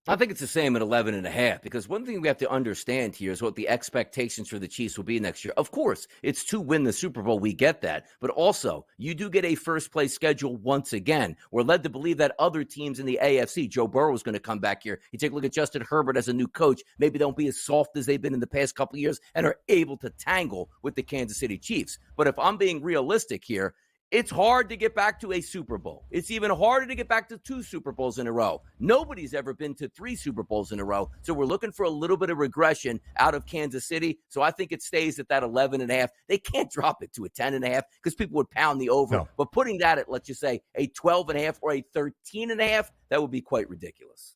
I think it's the same at 11.5 because one thing we have to understand here is what the expectations for the Chiefs will be next year. Of course, it's to win the Super Bowl. We get that. But also, you do get a first-place schedule once again. We're led to believe that other teams in the AFC, Joe Burrow is going to come back here. You take a look at Justin Herbert as a new coach. Maybe they won't be as soft as they've been in the past couple of years and are able to tangle with the Kansas City Chiefs. But if I'm being realistic here, it's hard to get back to a Super Bowl. It's even harder to get back to 2 Super Bowls in a row. Nobody's ever been to 3 Super Bowls in a row. So we're looking for a little bit of regression out of Kansas City. So I think it stays at that 11.5. They can't drop it to a 10.5 because people would pound the over. No. But putting that at, let's just say, a 12.5 or a 13.5, that would be quite ridiculous.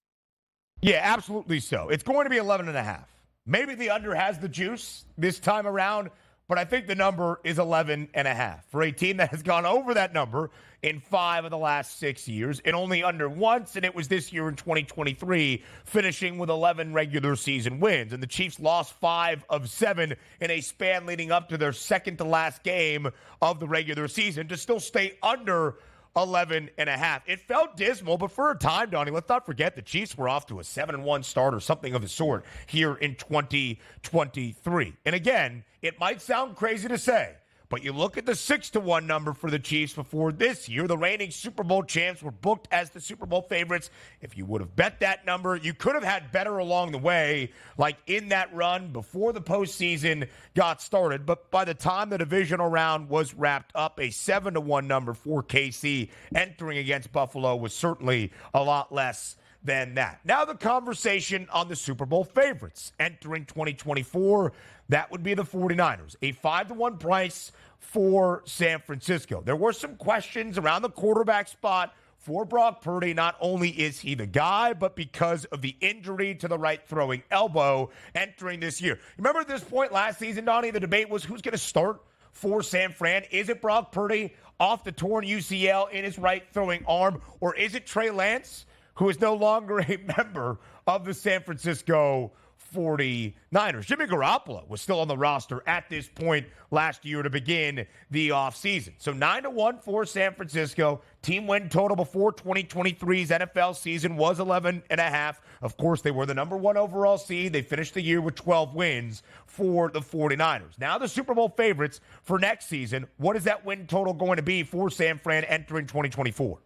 Yeah, absolutely so. It's going to be 11.5. Maybe the under has the juice this time around, but I think the number is 11.5 for a team that has gone over that number in 5 of the last 6 years and only under once, and it was this year in 2023, finishing with 11 regular season wins. And the Chiefs lost 5 of 7 in a span leading up to their second to last game of the regular season to still stay under 11.5. It felt dismal, but for a time, Donnie, let's not forget the Chiefs were off to a 7-1 start or something of the sort here in 2023. And again, it might sound crazy to say, But you look at the 6-1 number for the Chiefs before this year. The reigning Super Bowl champs were booked as the Super Bowl favorites. If you would have bet that number, you could have had better along the way, like in that run before the postseason got started. But by the time the divisional round was wrapped up, a 7-1 number for KC entering against Buffalo was certainly a lot less than that. Now the conversation on the Super Bowl favorites entering 2024, that would be the 49ers. A 5-1 price for San Francisco. There were some questions around the quarterback spot for Brock Purdy. Not only is he the guy, but because of the injury to the right throwing elbow entering this year. Remember at this point last season, Donnie, the debate was who's going to start for San Fran? Is it Brock Purdy off the torn UCL in his right throwing arm, or is it Trey Lance, who is no longer a member of the San Francisco 49ers? Jimmy Garoppolo was still on the roster at this point last year to begin the offseason. So 9-1 for San Francisco. Team win total before 2023's NFL season was 11.5. Of course, they were the number one overall seed. They finished the year with 12 wins for the 49ers. Now the Super Bowl favorites for next season. What is that win total going to be for San Fran entering 2024?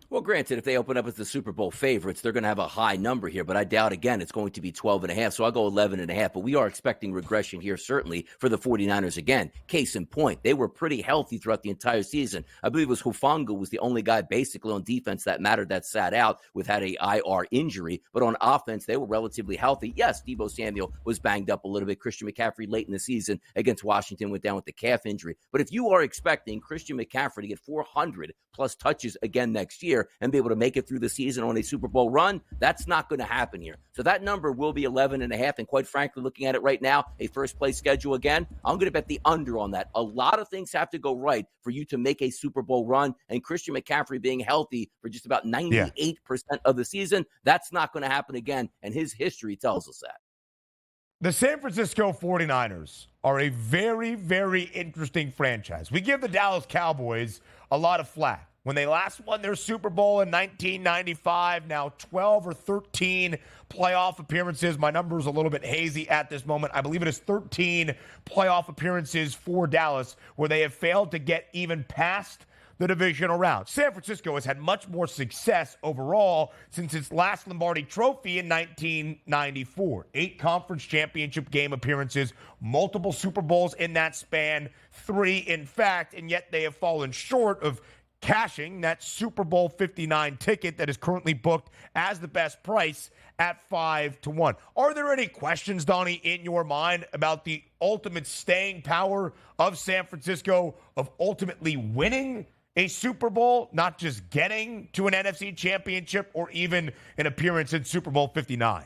Well, granted, if they open up as the Super Bowl favorites, they're going to have a high number here, but I doubt, again, it's going to be 12.5, so I'll go 11.5, but we are expecting regression here, certainly, for the 49ers again. Case in point, they were pretty healthy throughout the entire season. I believe it was Hufanga was the only guy basically on defense that mattered that sat out with had a IR injury, but on offense, they were relatively healthy. Yes, Deebo Samuel was banged up a little bit. Christian McCaffrey late in the season against Washington went down with the calf injury, but if you are expecting Christian McCaffrey to get 400-plus touches again next year, and be able to make it through the season on a Super Bowl run, that's not going to happen here. So that number will be 11.5, and quite frankly, looking at it right now, a first-place schedule again, I'm going to bet the under on that. A lot of things have to go right for you to make a Super Bowl run, and Christian McCaffrey being healthy for just about 98% of the season, that's not going to happen again, and his history tells us that. The San Francisco 49ers are a very, very interesting franchise. We give the Dallas Cowboys a lot of flack. When they last won their Super Bowl in 1995, now 12 or 13 playoff appearances. My number is a little bit hazy at this moment. I believe it is 13 playoff appearances for Dallas where they have failed to get even past the divisional round. San Francisco has had much more success overall since its last Lombardi Trophy in 1994. 8 conference championship game appearances, multiple Super Bowls in that span, 3 in fact, and yet they have fallen short of cashing that Super Bowl 59 ticket that is currently booked as the best price at 5-1. Are there any questions, Donnie, in your mind about the ultimate staying power of San Francisco, of ultimately winning a Super Bowl, not just getting to an NFC championship or even an appearance in Super Bowl 59?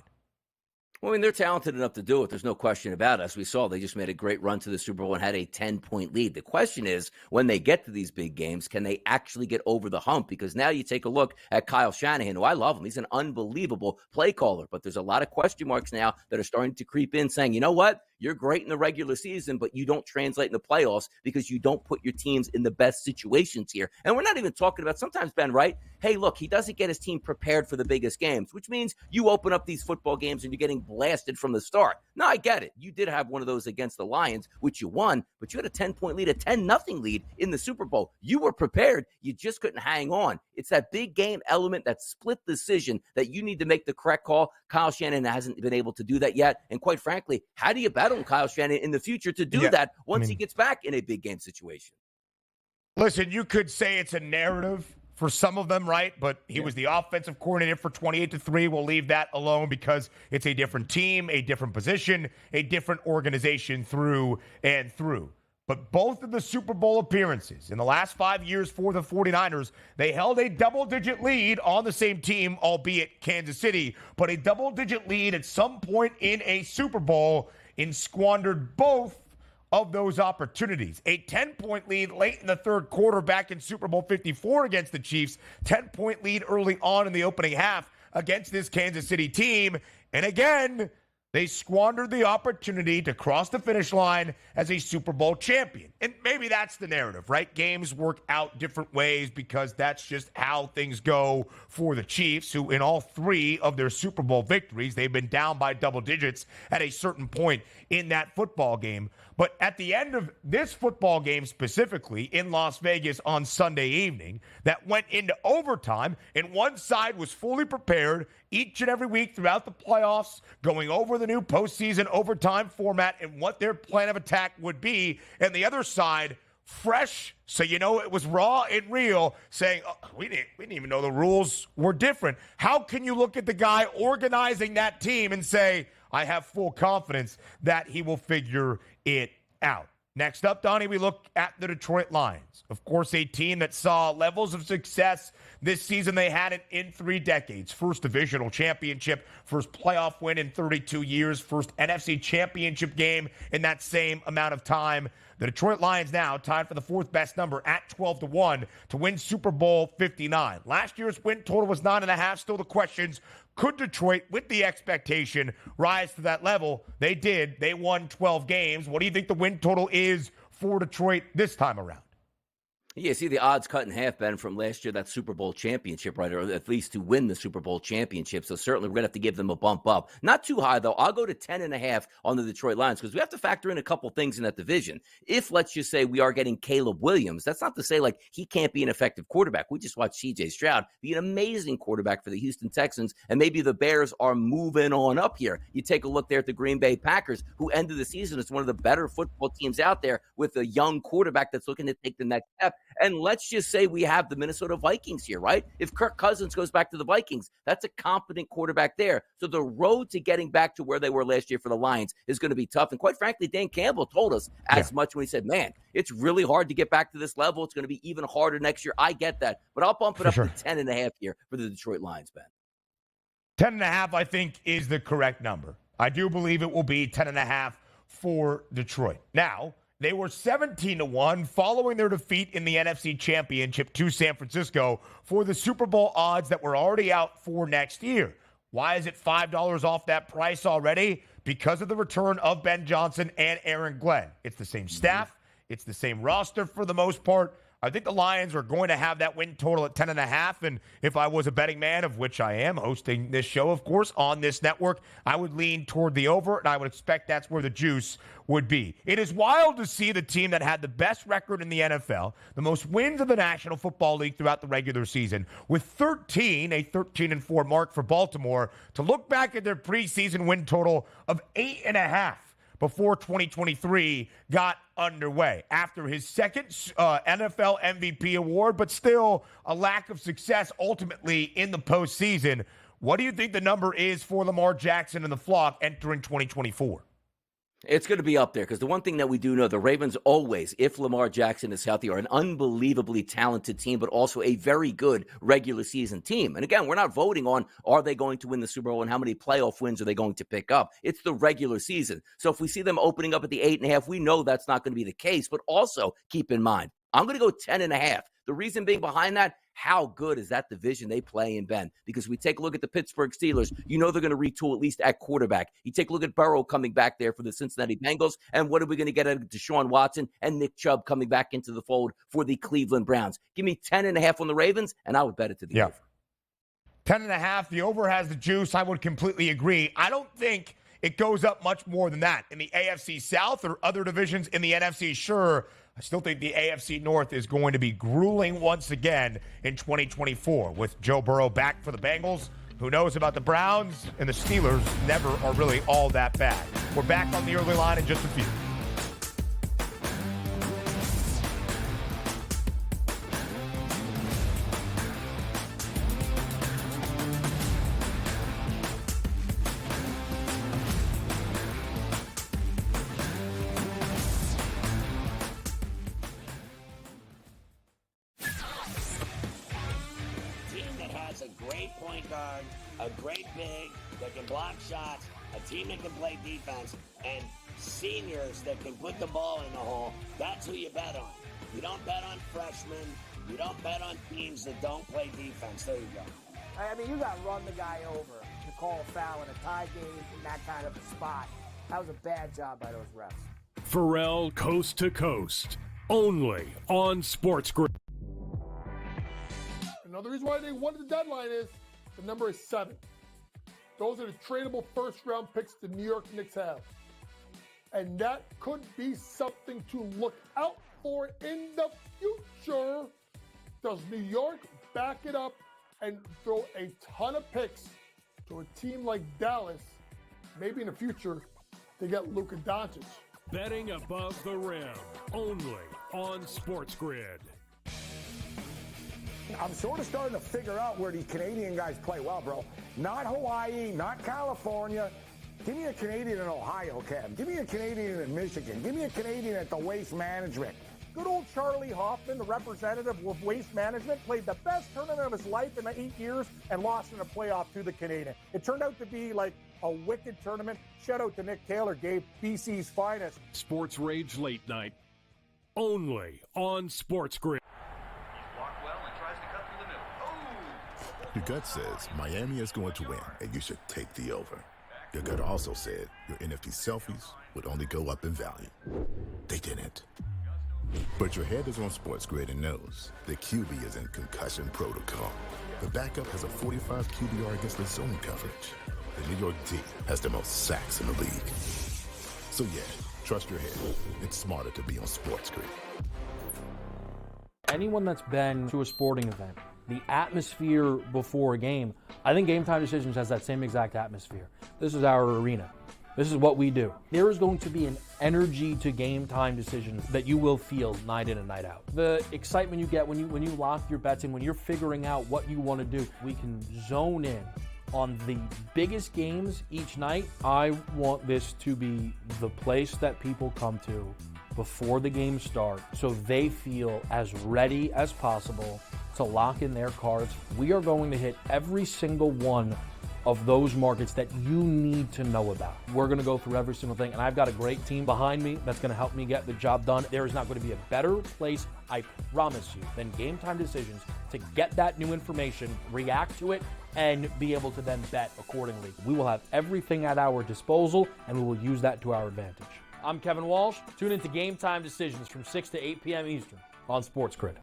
Well, I mean, they're talented enough to do it. There's no question about it. As we saw, they just made a great run to the Super Bowl and had a 10-point lead. The question is, when they get to these big games, can they actually get over the hump? Because now you take a look at Kyle Shanahan, who I love him. He's an unbelievable play caller. But there's a lot of question marks now that are starting to creep in saying, you know what? You're great in the regular season, but you don't translate in the playoffs because you don't put your teams in the best situations here. And we're not even talking about sometimes, Ben, right? Hey, look, he doesn't get his team prepared for the biggest games, which means you open up these football games and you're getting blasted from the start. No, I get it. You did have one of those against the Lions, which you won, but you had a 10-point lead, a 10-0 lead in the Super Bowl. You were prepared. You just couldn't hang on. It's that big game element, that split decision that you need to make the correct call. Kyle Shanahan hasn't been able to do that yet. And quite frankly, how do you bet on Kyle Shanahan in the future to do that once he gets back in a big game situation? Listen, you could say it's a narrative for some of them, right? But he was the offensive coordinator for 28-3. We'll leave that alone because it's a different team, a different position, a different organization through and through. But both of the Super Bowl appearances in the last 5 years for the 49ers, they held a double-digit lead on the same team, albeit Kansas City, but a double-digit lead at some point in a Super Bowl and squandered both of those opportunities. A 10-point lead late in the third quarter back in Super Bowl 54 against the Chiefs. 10-point lead early on in the opening half against this Kansas City team. And again, They squandered the opportunity to cross the finish line as a Super Bowl champion. And maybe that's the narrative, right? Games work out different ways because that's just how things go for the Chiefs, who in all 3 of their Super Bowl victories, they've been down by double digits at a certain point in that football game. But at the end of this football game specifically in Las Vegas on Sunday evening, that went into overtime, and one side was fully prepared each and every week throughout the playoffs, going over the new postseason overtime format and what their plan of attack would be, and the other side fresh, so you know it was raw and real, saying, oh, we didn't even know the rules were different. How can you look at the guy organizing that team and say, I have full confidence that he will figure it out? Next up, Donnie, we look at the Detroit Lions. Of course, a team that saw levels of success this season they hadn't in 3 decades. First divisional championship, first playoff win in 32 years, first NFC championship game in that same amount of time. The Detroit Lions now tied for the 4th best number at 12-1 to win Super Bowl 59. Last year's win total was 9.5. Still the questions, could Detroit, with the expectation, rise to that level? They did. They won 12 games. What do you think the win total is for Detroit this time around? Yeah, see the odds cut in half, Ben, from last year, that Super Bowl championship, right? Or at least to win the Super Bowl championship. So certainly we're going to have to give them a bump up. Not too high, though. I'll go to 10.5 on the Detroit Lions because we have to factor in a couple things in that division. If, let's just say, we are getting Caleb Williams, that's not to say, like, he can't be an effective quarterback. We just watched C.J. Stroud be an amazing quarterback for the Houston Texans, and maybe the Bears are moving on up here. You take a look there at the Green Bay Packers, who ended the season as one of the better football teams out there with a young quarterback that's looking to take the next step. And let's just say we have the Minnesota Vikings here, right? If Kirk Cousins goes back to the Vikings, that's a competent quarterback there. So the road to getting back to where they were last year for the Lions is going to be tough. And quite frankly, Dan Campbell told us as much when he said, man, it's really hard to get back to this level. It's going to be even harder next year. I get that. But I'll bump it up to 10.5 here for the Detroit Lions, Ben. 10.5, I think, is the correct number. I do believe it will be 10.5 for Detroit. Now, they were 17-1 following their defeat in the NFC Championship to San Francisco for the Super Bowl odds that were already out for next year. Why is it $5 off that price already? Because of the return of Ben Johnson and Aaron Glenn. It's the same staff. It's the same roster for the most part. I think the Lions are going to have that win total at 10.5. And if I was a betting man, of which I am, hosting this show, of course, on this network, I would lean toward the over, and I would expect that's where the juice would be. It is wild to see the team that had the best record in the NFL, the most wins of the National Football League throughout the regular season, with 13, a 13-4 mark for Baltimore, to look back at their preseason win total of 8.5. before 2023 got underway. After his second NFL MVP award, but still a lack of success ultimately in the postseason. What do you think the number is for Lamar Jackson and the flock entering 2024? It's going to be up there because the one thing that we do know, the Ravens always, if Lamar Jackson is healthy, are an unbelievably talented team, but also a very good regular season team. And again, we're not voting on are they going to win the Super Bowl and how many playoff wins are they going to pick up. It's the regular season. So if we see them opening up at the 8.5, we know that's not going to be the case. But also keep in mind, I'm going to go 10.5. The reason being behind that, how good is that division they play in, Ben? Because we take a look at the Pittsburgh Steelers, you know they're going to retool at least at quarterback. You take a look at Burrow coming back there for the Cincinnati Bengals, and what are we going to get out of Deshaun Watson and Nick Chubb coming back into the fold for the Cleveland Browns? Give me 10.5 on the Ravens, and I would bet it to the over. 10.5, the over has the juice. I would completely agree. I don't think it goes up much more than that. In the AFC South or other divisions in the NFC, sure, I still think the AFC North is going to be grueling once again in 2024 with Joe Burrow back for the Bengals. Who knows about the Browns? And the Steelers never are really all that bad. We're back on the early line in just a few. A great big that can block shots, a team that can play defense, and seniors that can put the ball in the hole. That's who you bet on. You don't bet on freshmen. You don't bet on teams that don't play defense. There you go. I mean, you got to run the guy over to call a foul in a tie game in that kind of a spot. That was a bad job by those refs. Pharrell Coast to Coast, only on SportsGrid. Another reason why they wanted the deadline is the number is 7. Those are the tradable first-round picks the New York Knicks have. And that could be something to look out for in the future. Does New York back it up and throw a ton of picks to a team like Dallas? Maybe in the future, they get Luka Doncic. Betting above the rim, only on SportsGrid. I'm sort of starting to figure out where these Canadian guys play well, bro. Not Hawaii, not California. Give me a Canadian in Ohio, Cam. Give me a Canadian in Michigan. Give me a Canadian at the Waste Management. Good old Charlie Hoffman, the representative of Waste Management, played the best tournament of his life in the 8 years and lost in a playoff to the Canadian. It turned out to be like a wicked tournament. Shout out to Nick Taylor, Gabe, BC's finest. Sports Rage Late Night, only on SportsGrid. Your gut says Miami is going to win, and you should take the over. Your gut also said your NFT selfies would only go up in value. They didn't. But your head is on SportsGrid and knows the QB is in concussion protocol. The backup has a 45 QBR against the zone coverage. The New York D has the most sacks in the league. So yeah, trust your head. It's smarter to be on SportsGrid. Anyone that's been to a sporting event, the atmosphere before a game, I think Game Time Decisions has that same exact atmosphere. This is our arena. This is what we do. There is going to be an energy to Game Time Decisions that you will feel night in and night out. The excitement you get when you lock your bets in, when you're figuring out what you want to do, we can zone in on the biggest games each night. I want this to be the place that people come to before the games start so they feel as ready as possible to lock in their cards. We are going to hit every single one of those markets that you need to know about. We're going to go through every single thing, and I've got a great team behind me that's going to help me get the job done. There is not going to be a better place, I promise you, than Game Time Decisions to get that new information, react to it, and be able to then bet accordingly. We will have everything at our disposal, and we will use that to our advantage. I'm Kevin Walsh. Tune into Game Time Decisions from 6 to 8 p.m. Eastern on SportsGrid.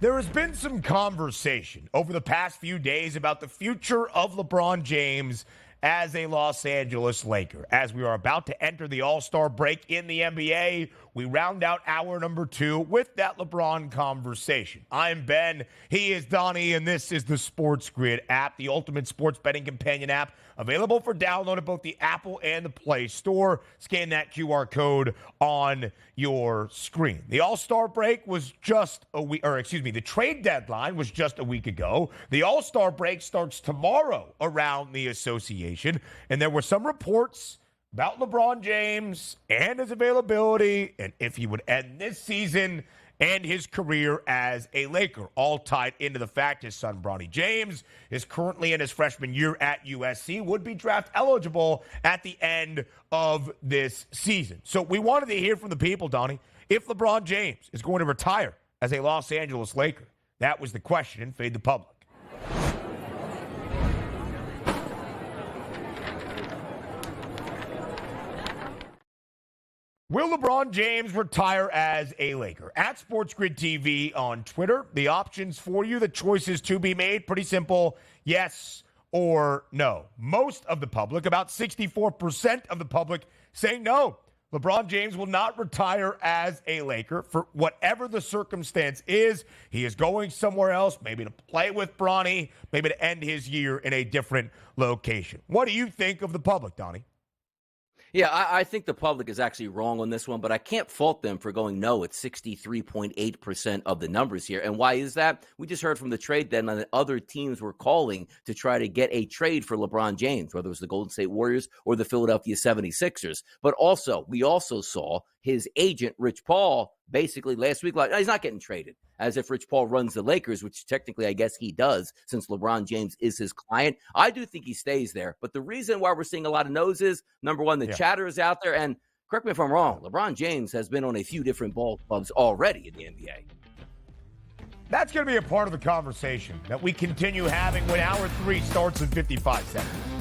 There has been some conversation over the past few days about the future of LeBron James as a Los Angeles Laker. As we are about to enter the All-Star break in the NBA, we round out hour number 2 with that LeBron conversation. I'm Ben, he is Donnie, and this is the SportsGrid app, the ultimate sports betting companion app, available for download at both the Apple and the Play Store. Scan that QR code on your screen. The All-Star break was just a week, the trade deadline was just a week ago. The All-Star break starts tomorrow around the association, and there were some reports about LeBron James and his availability and if he would end this season and his career as a Laker, all tied into the fact his son, Bronny James, is currently in his freshman year at USC, would be draft eligible at the end of this season. So we wanted to hear from the people, Donnie, if LeBron James is going to retire as a Los Angeles Laker. That was the question in Fade the Public. Will LeBron James retire as a Laker? At SportsGrid TV on Twitter, the options for you, the choices to be made, pretty simple, yes or no. Most of the public, about 64% of the public, say no. LeBron James will not retire as a Laker for whatever the circumstance is. He is going somewhere else, maybe to play with Bronny, maybe to end his year in a different location. What do you think of the public, Donnie? Yeah, I think the public is actually wrong on this one, but I can't fault them for going no at 63.8% of the numbers here. And why is that? We just heard from the trade deadline that other teams were calling to try to get a trade for LeBron James, whether it was the Golden State Warriors or the Philadelphia 76ers. But also, we also saw his agent, Rich Paul, basically last week, like, he's not getting traded, as if Rich Paul runs the Lakers, which technically I guess he does since LeBron James is his client. I do think he stays there. But the reason why we're seeing a lot of noses, number one, the chatter is out there. And correct me if I'm wrong, LeBron James has been on a few different ball clubs already in the NBA. That's going to be a part of the conversation that we continue having when Hour 3 starts in 55 seconds.